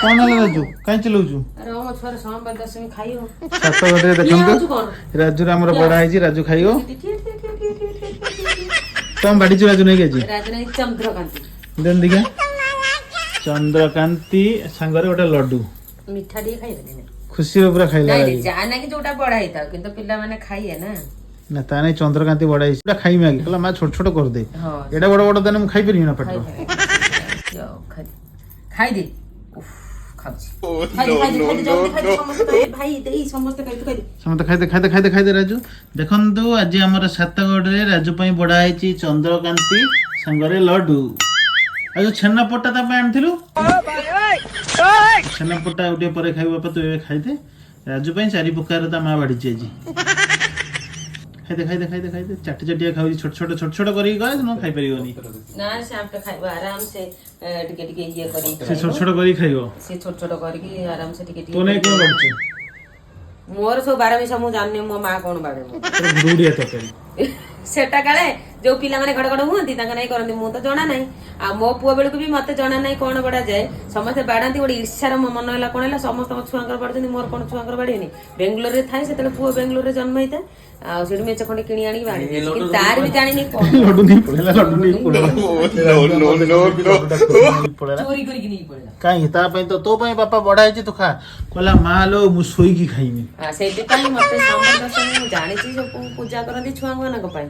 कौन है राजू कहीं चलाउछु अरे ओ छोरा सोमवार दशमी खाइयो सात बजे देखंतु राजू रे हमर बड़ा है जी राजू खाइयो तुम बाड़ी राजू नहीं गेजी राजू चंद्रकांति देन दिखा चंद्रकांति सांगरे गोटे लड्डू मिठा दी खाइबे खुशी रे पूरा खाइला नहीं जाना कि जोटा बड़ा हेता किंतु पिल्ला माने खाइए ना ना ताने चंद्रकांति बड़ा है पूरा खाई मागे कहला मा छोट छोट कर दे हां एडा बड़ बड़ देने हम खाई परियो ना पेट जाओ खाई दे उफ खाई राजू देखु आज आम सातगढ़ राजू बड़ा है चंद्रकांति सांगरे लड्डू आज छेनापोटा आनी छेनापोटा गोटे पर खाई बापा तू खाईदे राजू चारि प्रकार ता माँ बाड़ी खाईदे खाईदे खाईदे खाईदे चाटी चाटिया खाऊ छोट छोट करके खाई परियोनी ना से आप खाइबो आराम से टिके टिके ये करी से छोट छोट करके खाइबो से छोट छोट करके आराम से टिके टिके तो नहीं कोन करछ मोर सो 12 मिसा मु जानने मो मां कोन बाड़े मो गुड़िया तकरी सेटा काले जो पिला माने घड़ घड़ हुंती तांका नहीं करंती मु तो जाना नहीं आ मो पुआ बेल को भी मते जाना नहीं कोन बड़ा जाए समस्त बाडांती गोडी ईर्ष्यार मन होला कोन होला समस्त छुआंकर बाडजनी मोर कोन छुआंकर बाडीनी बेंगलोर रे थाई सेतले पुआ बेंगलोर रे जन्म हेता आ सेडु मेच खंडे किनी आनी बाडी कि तार भी जानी नहीं कोन लड्डू नहीं पड़ेला नो चोरी करी कि नहीं पड़ेला काई ता पई तो पई पापा बड़ा है तू खा कहला मां लो मु सोई की खाइमी आ सेति पई मते सामन दर्शन जानि छी जो पूजा करंती छुआंग मानक पई